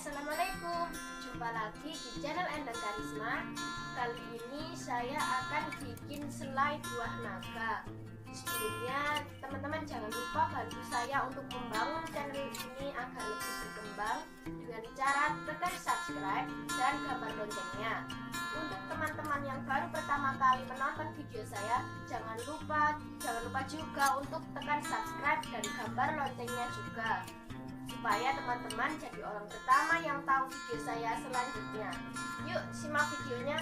Assalamualaikum, jumpa lagi di channel Endang Karisma. Kali ini saya akan bikin selai buah naga. Sebelumnya teman-teman jangan lupa bantu saya untuk membangun channel ini agar lebih berkembang dengan cara tekan subscribe dan gambar loncengnya. Untuk teman-teman yang baru pertama kali menonton video saya, jangan lupa juga untuk tekan subscribe dan gambar loncengnya juga, supaya teman-teman jadi orang pertama yang tahu video saya selanjutnya. Yuk simak videonya.